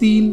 3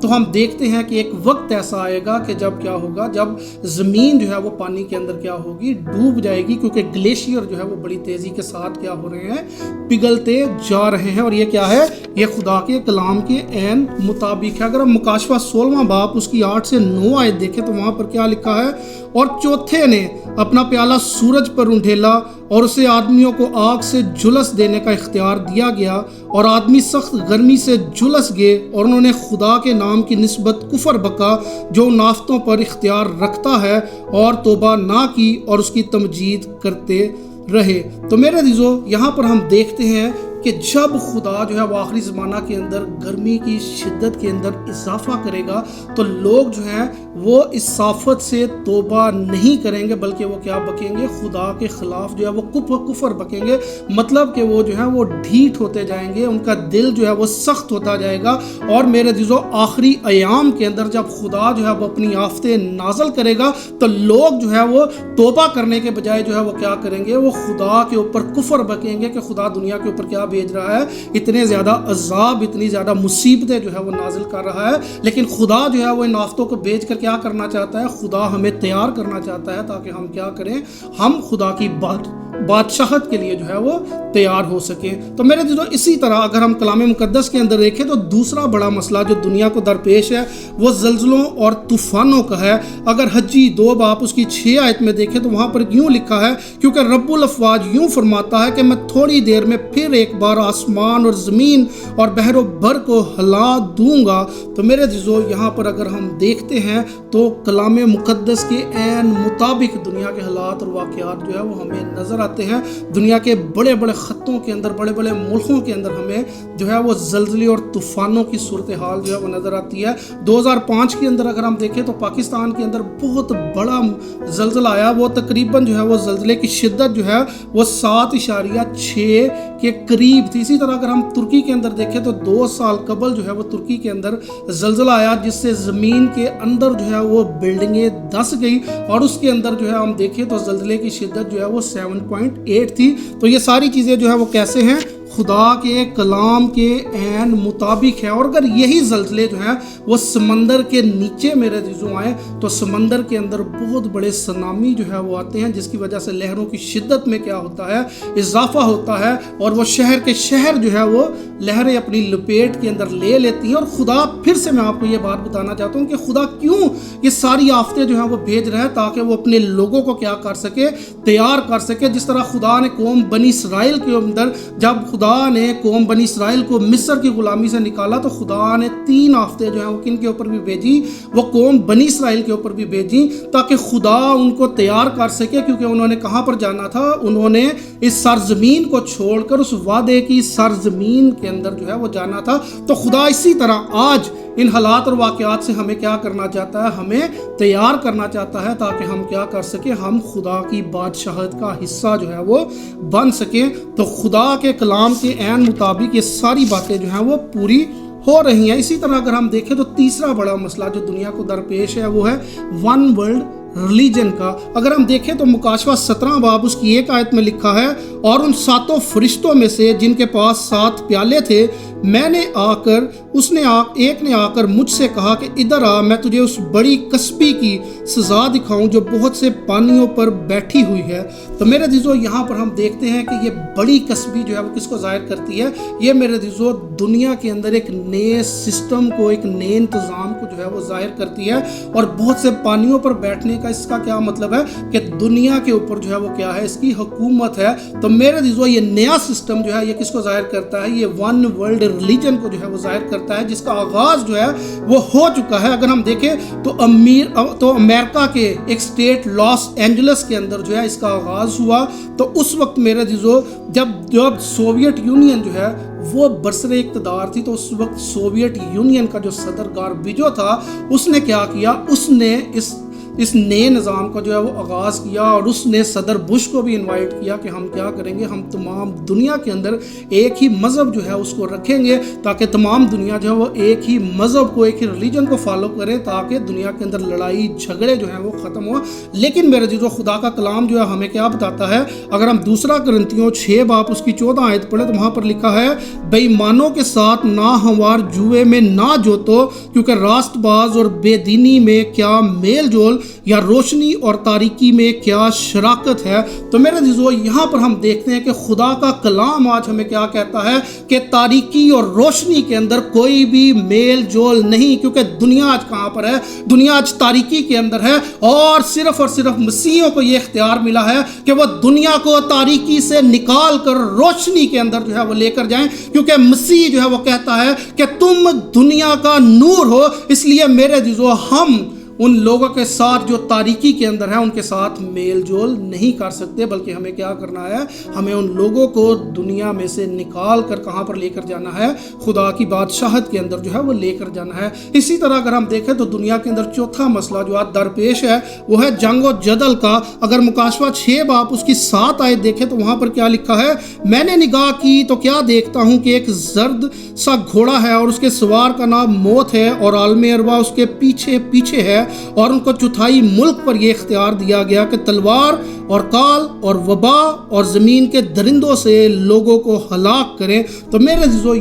تو ہم دیکھتے ہیں کہ ایک وقت ایسا آئے گا کہ جب کیا ہوگا، جب زمین جو ہے وہ پانی کے اندر کیا ہوگی، ڈوب جائے گی، کیونکہ گلیشیئر جو ہے وہ بڑی تیزی کے ساتھ کیا ہو رہے ہیں، پگھلتے جا رہے ہیں۔ اور یہ کیا ہے، یہ خدا کے کلام کے عین مطابق ہے۔ اگر ہم مکاشفہ 16واں باب اس کی 8 سے 9 آیت دیکھیں تو وہاں پر کیا لکھا ہے، اور چوتھے نے اپنا پیالہ سورج پر انڈھیلا اور اسے آدمیوں کو آگ سے جلس دینے کا اختیار دیا گیا، اور آدمی سخت گرمی سے جلس گئے، اور انہوں نے خدا کے نام کی نسبت کفر بکا جو نافتوں پر اختیار رکھتا ہے، اور توبہ نہ کی اور اس کی تمجید کرتے رہے۔ تو میرے عزیزو، یہاں پر ہم دیکھتے ہیں کہ جب خدا جو ہے وہ آخری زمانہ کے اندر گرمی کی شدت کے اندر اضافہ کرے گا تو لوگ جو ہیں وہ اس صافت سے توبہ نہیں کریں گے، بلکہ وہ کیا بکیں گے، خدا کے خلاف جو ہے وہ کفر بکیں گے، مطلب کہ وہ جو ہے وہ ڈھیٹ ہوتے جائیں گے، ان کا دل جو ہے وہ سخت ہوتا جائے گا۔ اور میرے عزیزو، آخری ایام کے اندر جب خدا جو ہے وہ اپنی آفتیں نازل کرے گا تو لوگ جو ہے وہ توبہ کرنے کے بجائے جو ہے وہ کیا کریں گے، وہ خدا کے اوپر کفر بکیں گے کہ خدا دنیا کے اوپر کیا بھیج رہا ہے، اتنے زیادہ عذاب، اتنی زیادہ مصیبتیں جو ہے وہ نازل کر رہا ہے۔ لیکن خدا جو ہے وہ ان آفتوں کو بھیج کر کیا کرنا چاہتا ہے، خدا ہمیں تیار کرنا چاہتا ہے تاکہ ہم کیا کریں، ہم خدا کی بادشاہت کے لیے جو ہے وہ تیار ہو سکیں۔ تو میرے دوستو، اسی طرح اگر ہم کلام مقدس کے اندر دیکھیں تو دوسرا بڑا مسئلہ جو دنیا کو درپیش ہے وہ زلزلوں اور طوفانوں کا ہے۔ اگر حجی 2 باب اس کی 6 آیت میں دیکھیں تو وہاں پر یوں لکھا ہے، کیونکہ رب الافواج یوں فرماتا ہے کہ میں تھوڑی دیر میں پھر ایک بار آسمان اور زمین اور بحر و بر کو ہلا دوں گا۔ تو میرے عزیزو، یہاں پر اگر ہم دیکھتے ہیں تو کلام مقدس کے عین مطابق دنیا کے حالات اور واقعات جو ہے وہ ہمیں نظر آتے ہیں۔ دنیا کے بڑے بڑے خطوں کے اندر، بڑے بڑے ملکوں کے اندر ہمیں جو ہے وہ زلزلے اور طوفانوں کی صورتحال جو ہے وہ نظر آتی ہے۔ 2005 کے اندر اگر ہم دیکھیں تو پاکستان کے اندر بہت بڑا زلزلہ آیا، وہ تقریباً جو ہے وہ زلزلے کی شدت جو ہے وہ 7.6 کے قریب تھی۔ اسی طرح اگر ہم ترکی کے اندر دیکھیں تو 2 سال قبل جو ہے وہ ترکی کے اندر زلزلہ آیا، جس سے زمین کے اندر جو ہے وہ بلڈنگیں دھس گئی، اور اس کے اندر جو ہے ہم دیکھیں تو زلزلے کی شدت جو ہے وہ 7.8 تھی۔ تو یہ ساری چیزیں جو ہے وہ کیسے ہیں، خدا کے کلام کے عین مطابق ہے۔ اور اگر یہی زلزلے جو ہیں وہ سمندر کے نیچے میرے عزیزوں آئے تو سمندر کے اندر بہت بڑے سونامی جو ہے وہ آتے ہیں، جس کی وجہ سے لہروں کی شدت میں کیا ہوتا ہے، اضافہ ہوتا ہے، اور وہ شہر کے شہر جو ہے وہ لہریں اپنی لپیٹ کے اندر لے لیتی ہیں۔ اور خدا، پھر سے میں آپ کو یہ بات بتانا چاہتا ہوں کہ خدا کیوں یہ ساری آفتیں جو ہیں وہ بھیج رہا ہے، تاکہ وہ اپنے لوگوں کو کیا کر سکے، تیار کر سکے۔ جس طرح خدا نے قوم بنی اسرائیل کے اندر، جب خدا نے قوم بنی اسرائیل کو مصر کی غلامی سے نکالا تو خدا نے 3 آفتیں جو ہیں وہ کن کے اوپر بھی بھیجی، وہ قوم بنی اسرائیل کے اوپر بھی بھیجی، تاکہ خدا ان کو تیار کر سکے، کیونکہ انہوں نے کہاں پر جانا تھا، انہوں نے اس سرزمین کو چھوڑ کر اس وعدے کی سرزمین کے اندر جو ہے وہ جانا تھا۔ تو خدا اسی طرح آج ان حالات اور واقعات سے ہمیں کیا کرنا چاہتا ہے، ہمیں تیار کرنا چاہتا ہے، تاکہ ہم کیا کر سکیں، ہم خدا کی بادشاہت کا حصہ جو ہے وہ بن سکیں۔ تو خدا کے کلام کے عین مطابق یہ ساری باتیں جو ہیں وہ پوری ہو رہی ہیں۔ اسی طرح اگر ہم دیکھیں تو تیسرا بڑا مسئلہ جو دنیا کو درپیش ہے وہ ہے ون ورلڈ ریلیجن کا۔ اگر ہم دیکھیں تو مکاشفہ 17 باب اس کی 1 آیت میں لکھا ہے، اور ان 7 فرشتوں میں سے جن کے پاس 7 پیالے تھے، ایک نے آ کر مجھ سے کہا کہ ادھر آ، میں تجھے اس بڑی کسبی کی سزا دکھاؤں جو بہت سے پانیوں پر بیٹھی ہوئی ہے۔ تو میرے عزیزو، یہاں پر ہم دیکھتے ہیں کہ یہ بڑی کسبی جو ہے وہ کس کو ظاہر کرتی ہے، یہ میرے عزیزو دنیا کے اندر ایک نئے سسٹم کو، ایک نئے انتظام کو جو ہے وہ ظاہر کرتی ہے۔ اور بہت سے پانیوں پر بیٹھنے کا اس کا کیا مطلب ہے کہ دنیا کے اوپر جو ہے وہ کیا ہے، اس کی حکومت ہے۔ تو میرے عزیزو، یہ نیا سسٹم جو ہے یہ کس کو ظاہر کرتا ہے، یہ ون ورلڈ ریلیجن کو جو ہے وہ ظاہر کرتا ہے، جس کا آغاز جو ہے وہ ہو چکا ہے۔ اگر ہم دیکھیں تو امریکہ کے ایک اسٹیٹ لاس اینجلس کے اندر جو ہے اس کا آغاز ہوا، تو اس وقت میرے عزیزو جب سوویت یونین جو ہے وہ برسر اقتدار تھی، تو اس وقت سوویت یونین کا جو صدر گاربیچوف تھا، اس نے کیا کیا، اس نے اس نئے نظام کا جو ہے وہ آغاز کیا، اور اس نے صدر بش کو بھی انوائٹ کیا کہ ہم کیا کریں گے، ہم تمام دنیا کے اندر ایک ہی مذہب جو ہے اس کو رکھیں گے تاکہ تمام دنیا جو ہے وہ ایک ہی مذہب کو، ایک ہی ریلیجن کو فالو کرے، تاکہ دنیا کے اندر لڑائی جھگڑے جو ہیں وہ ختم ہو۔ لیکن میرے عزیزو، خدا کا کلام جو ہے ہمیں کیا بتاتا ہے؟ اگر ہم دوسرا کرنتھیوں 6 باب اس کی 14 آیت پڑھیں تو وہاں پر لکھا ہے، بے ایمانوں کے ساتھ ناہموار جوئے میں نہ جوتو، کیونکہ راست باز اور بے دینی میں کیا میل جول، یا روشنی اور تاریکی میں کیا شراکت ہے۔ تو میرے عزیزو، یہاں پر ہم دیکھتے ہیں کہ خدا کا کلام آج ہمیں کیا کہتا ہے کہ تاریکی اور روشنی کے اندر کوئی بھی میل جول نہیں، کیونکہ دنیا آج کہاں پر ہے؟ دنیا آج تاریکی کے اندر ہے، اور صرف مسیحیوں کو یہ اختیار ملا ہے کہ وہ دنیا کو تاریکی سے نکال کر روشنی کے اندر جو ہے وہ لے کر جائیں، کیونکہ مسیح جو ہے وہ کہتا ہے کہ تم دنیا کا نور ہو۔ اس لیے میرے عزیزو، ہم ان لوگوں کے ساتھ جو تاریکی کے اندر ہیں ان کے ساتھ میل جول نہیں کر سکتے، بلکہ ہمیں کیا کرنا ہے؟ ہمیں ان لوگوں کو دنیا میں سے نکال کر کہاں پر لے کر جانا ہے؟ خدا کی بادشاہت کے اندر جو ہے وہ لے کر جانا ہے۔ اسی طرح اگر ہم دیکھیں تو دنیا کے اندر چوتھا مسئلہ جو آج درپیش ہے وہ ہے جنگ و جدل کا۔ اگر مکاشفہ 6 باب اس کی 7 آیت دیکھیں تو وہاں پر کیا لکھا ہے؟ میں نے نگاہ کی تو کیا دیکھتا ہوں کہ ایک زرد سا گھوڑا ہے، اور اس کے سوار کا نام موت ہے، اور عالم ارواح اس کے پیچھے پیچھے ہے، اور ان کو چوتھائی ملک پر یہ اختیار دیا گیا کہ تلوار اور کال اور وبا اور زمین کے درندوں سے لوگوں کو ہلاک کریں۔ تو میرے عزیزو،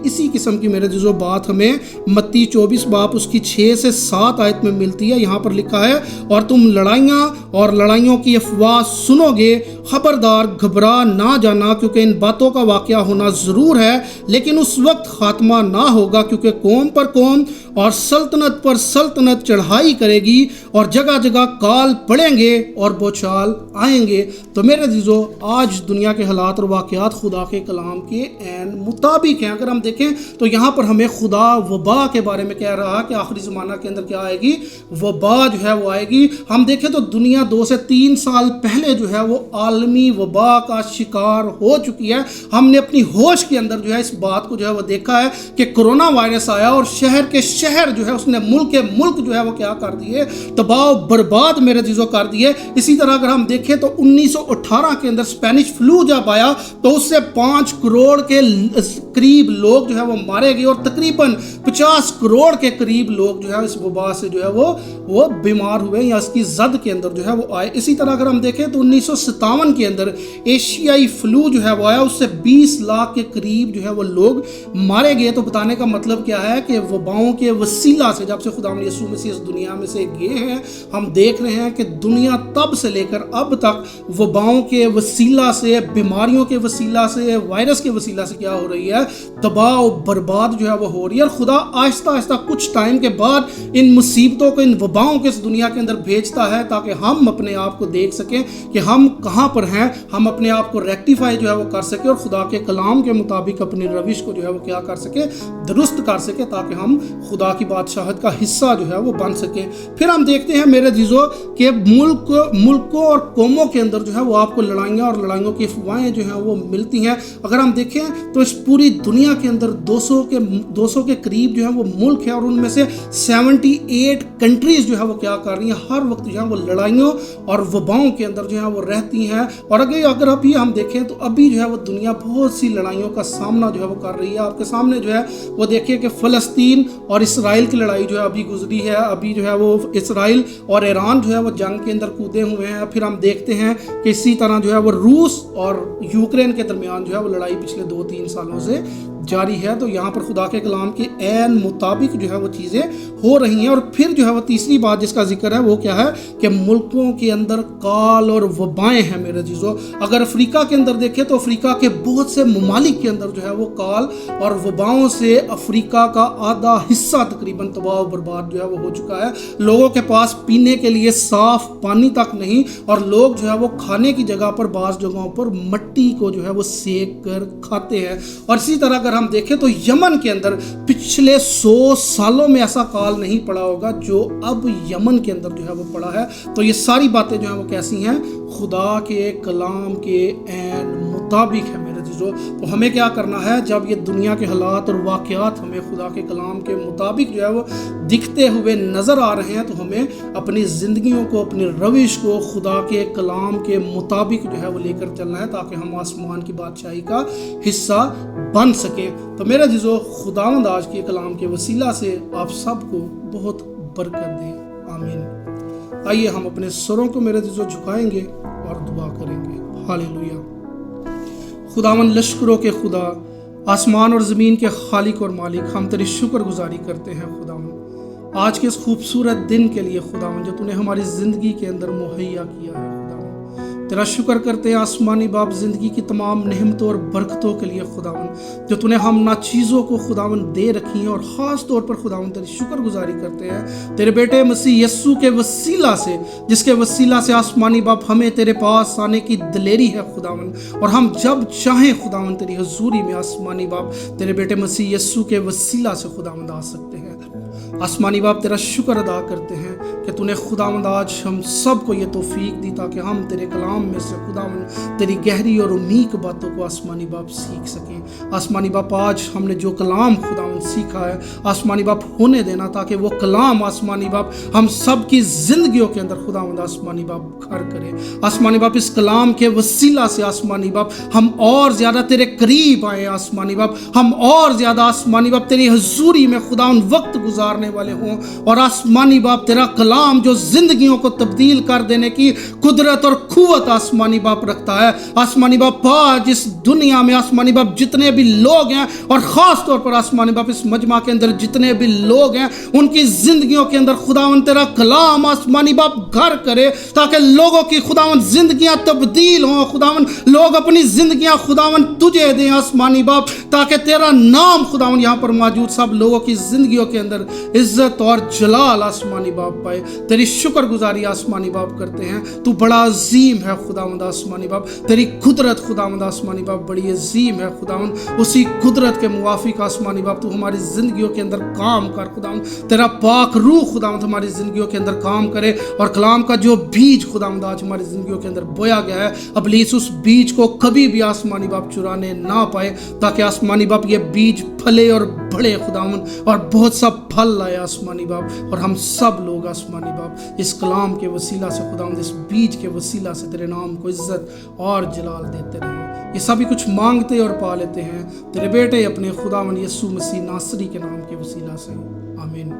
اسی قسم کی میرے عزیزو بات ہمیں متی 24 باب اس کی 6 سے 7 آیت میں ملتی ہے۔ یہاں پر لکھا ہے، اور تم لڑائیاں اور لڑائیوں کی افواہ سنو گے، خبردار گھبرا نہ جانا، کیونکہ ان باتوں کا واقعہ ہونا ضرور ہے، لیکن اس وقت خاتمہ نہ ہوگا، کیونکہ قوم پر قوم اور سلطنت پر سلطنت چڑھائی کرے گی، اور جگہ جگہ کال پڑیں گے اور بوچھال آئیں گے۔ تو میرے عزیزو، آج دنیا کے حالات اور واقعات خدا کے کلام کے عین مطابق ہیں۔ اگر ہم دیکھیں تو یہاں پر ہمیں خدا وبا کے بارے میں کہہ رہا کہ آخری زمانہ کے اندر کیا آئے گی؟ وبا جو ہے وہ آئے گی۔ ہم دیکھیں تو دنیا 2 سے 3 سال پہلے جو ہے وہ عالمی وبا کا شکار ہو چکی ہے۔ ہم نے اپنی ہوش کے اندر جو ہے اس بات کو جو ہے وہ دیکھا ہے کہ کرونا وائرس آیا، اور شہر کے شہر جو ہے اس نے ملک کے ملک جو ہے وہ کیا کر دیے؟ تباہ و برباد میرے عزیزو کر دیے۔ اسی طرح اگر ہم دیکھیں تو 1918 کے اندر اسپینش فلو جب آیا تو اس سے 5 کروڑ کے قریب لوگ جو ہے وہ مارے گئے، اور تقریباً 50 کروڑ کے قریب لوگ جو ہے اس وبا سے جو ہے وہ بیمار ہوئے یا اس کی زد کے اندر جو ہے وہ آئے۔ اسی طرح اگر ہم دیکھیں تو 1957 کے اندر ایشیائی فلو جو ہے وہ آیا، اس سے 20 لاکھ کے قریب جو ہے وہ لوگ مارے گئے۔ تو بتانے کا مطلب کیا ہے کہ وباؤں کے وسیلہ سے جب سے خدا یسوع مسیح اس دنیا میں سے گئے ہیں، ہم دیکھ رہے ہیں کہ دنیا تب سے لے کر اب تک وباؤں کے وسیلہ سے، بیماریوں کے وسیلہ سے، وائرس کے وسیلہ سے کیا ہو رہی ہے؟ تباہ و برباد جو ہے وہ ہو رہی ہے۔ اور خدا آہستہ آہستہ کچھ ٹائم کے بعد ان مصیبتوں کو، ان وباؤں کو اس دنیا کے اندر بھیجتا ہے تاکہ ہم اپنے آپ کو دیکھ سکیں کہ ہم کہاں پر ہیں، ہم اپنے آپ کو ریکٹیفائی جو ہے وہ کر سکیں، اور خدا کے کلام کے مطابق اپنی روش کو جو ہے وہ کیا کر سکیں؟ درست کر سکیں، تاکہ ہم خدا کی بادشاہت کا حصہ جو ہے وہ بن سکیں۔ پھر ہم دیکھتے ہیں میرے عزیزو کہ ملکوں اور قوموں کے اندر جو ہے وہ آپ کو لڑائیاں اور لڑائیوں کی افواہیں جو ہیں وہ ملتی ہیں۔ اگر ہم دیکھیں تو اس پوری دنیا کے اندر 200 کے قریب جو ہے وہ ملک ہے، اور ان میں سے 78 کنٹریز جو ہے وہ کیا کر رہی ہیں؟ ہر وقت جو ہے وہ لڑائیوں اور وباؤں کے اندر جو ہے وہ رہتی ہیں۔ اور اگر ابھی ہم دیکھیں تو ابھی جو ہے وہ دنیا بہت سی لڑائیوں کا سامنا جو ہے وہ کر رہی ہے۔ آپ کے سامنے جو ہے وہ دیکھیے کہ فلسطین اور اسرائیل کی لڑائی جو ہے ابھی گزری ہے، ابھی جو ہے وہ اسرائیل اور ایران جو ہے وہ جنگ کے اندر کودے ہوئے ہیں۔ پھر ہم دیکھتے ہیں کہ اسی طرح جو ہے وہ روس اور یوکرین کے درمیان جو ہے وہ لڑائی پچھلے 2-3 سالوں سے جاری ہے۔ تو یہاں پر خدا کے کلام کے عین مطابق جو ہے وہ چیزیں ہو رہی ہیں۔ اور پھر جو ہے وہ تیسری بات جس کا ذکر ہے وہ کیا ہے کہ ملکوں کے اندر کال اور وبائیں ہیں میرے عزیزو۔ اگر افریقہ کے اندر دیکھیں تو افریقہ کے بہت سے ممالک کے اندر جو ہے وہ کال اور وباؤں سے افریقہ کا آدھا حصہ تقریباً تباہ و برباد جو ہے وہ ہو چکا ہے۔ لوگوں کے پاس پینے کے لیے صاف پانی تک نہیں، اور لوگ جو ہے وہ کھانے کی جگہ پر بعض جگہوں پر مٹی کو جو ہے وہ سیک کر کھاتے ہیں۔ اور اسی طرح اگر ہم دیکھیں تو یمن کے اندر پچھلے 100 سالوں میں ایسا کال نہیں پڑا ہوگا جو اب یمن کے اندر جو ہے وہ پڑا ہے۔ تو یہ ساری باتیں جو ہیں وہ کیسی ہیں؟ خدا کے کلام کے عین مطابق ہے میرے عزیزو۔ تو ہمیں کیا کرنا ہے؟ جب یہ دنیا کے حالات اور واقعات ہمیں ہمیں خدا کے کلام کے مطابق جو ہے وہ دکھتے ہوئے نظر آ رہے ہیں، تو ہمیں اپنی زندگیوں کو، اپنی روش کو خدا کے کلام کے مطابق جو ہے وہ لے کر چلنا ہے، تاکہ ہم آسمان کی بادشاہی کا حصہ بن سکیں۔ تو میرے عزیزو، خداوند آج کے کلام کے وسیلہ سے آپ سب کو بہت برکت دے، آمین۔ آئیے ہم اپنے سروں کو میرے عزیزو جھکائیں گے اور دعا کریں گے۔ ہاللیلویہ۔ خداوند لشکروں کے خدا، آسمان اور زمین کے خالق اور مالک، ہم تیری شکر گزاری کرتے ہیں خداوند آج کے اس خوبصورت دن کے لیے خداوند، جو تو نے ہماری زندگی کے اندر مہیا کیا ہے۔ تیرا شکر کرتے ہیں آسمانی باپ زندگی کی تمام نعمتوں اور برکتوں کے لیے خداوند، جو تو نے ہم ناچیزوں کو خداوند دے رکھی ہیں، اور خاص طور پر خداوند تیری شکر گزاری کرتے ہیں تیرے بیٹے مسیح یسوع کے وسیلہ سے، جس کے وسیلہ سے آسمانی باپ ہمیں تیرے پاس آنے کی دلیری ہے خداوند، اور ہم جب چاہیں خداوند تیری حضوری میں آسمانی باپ تیرے بیٹے مسیح یسوع کے وسیلہ سے خداوند آ سکتے ہیں۔ آسمانی باپ تیرا شکر ادا کرتے ہیں کہ تو نے خداوند آج ہم سب کو یہ توفیق دی، تاکہ ہم تیرے کلام میں سے خداوند تیری گہری اور عمیق باتوں کو آسمانی باپ سیکھ سکیں۔ آسمانی باپ آج ہم نے جو کلام خداوند سیکھا ہے آسمانی باپ ہونے دینا، تاکہ وہ کلام آسمانی باپ ہم سب کی زندگیوں کے اندر خداوند آسمانی باپ گھر کرے۔ آسمانی باپ اس کلام کے وسیلہ سے آسمانی باپ ہم اور زیادہ تیرے قریب آئیں، آسمانی باپ ہم اور زیادہ آسمانی باپ تیری حضوری میں خداوند وقت گزارنے والے ہوں، اور آسمانی باپ تیرا کلام جو زندگیوں کو تبدیل کر دینے کی قدرت اور قوت آسمانی باپ رکھتا ہے۔ آسمانی باپ آج اس دنیا میں آسمانی باپ جتنے بھی لوگ ہیں، اور خاص طور پر آسمانی باپ اس مجمع کے اندر جتنے بھی لوگ ہیں، ان کی زندگیوں کے اندر خداوند تیرا کلام آسمانی باپ گھر کرے، تاکہ لوگوں کی خداوند زندگیاں تبدیل ہوں، خداوند لوگ اپنی زندگیاں خداوند تجھے دیں آسمانی باپ، تاکہ تیرا نام خداوند یہاں پر موجود سب لوگوں کی زندگیوں کے اندر عزت اور جلال آسمانی باپ پائے۔ تیری شکر گزاری آسمانی باپ کرتے ہیں، تو بڑا عظیم ہے خداوند آسمانی باپ، تیری قدرت خداوند آسمانی باپ بڑی عظیم ہے خداوند، اسی قدرت کے موافق آسمانی باپ تو ہماری زندگیوں کے اندر کام کر خداوند، تیرا پاک روح خداوند ہماری زندگیوں کے اندر کام کرے، اور کلام کا جو بیج خداوند آج ہماری زندگیوں کے اندر بویا گیا ہے، ابلیس اس بیج کو کبھی بھی آسمانی باپ چرانے نہ پائے، تاکہ آسمانی باپ یہ بیج پھلے اور بڑھے خداوند، اور بہت سا پھل لائے آسمانی باپ، اور ہم سب لوگ آسمانی باپ اس کلام کے وسیلہ سے خداوند، اس بیج کے وسیلہ سے تیرے نام کو عزت اور جلال دیتے رہیں۔ یہ سبھی کچھ مانگتے اور پا لیتے ہیں تیرے بیٹے اپنے خداوند یسوع مسیح ناصری کے نام کے وسیلہ سے، آمین۔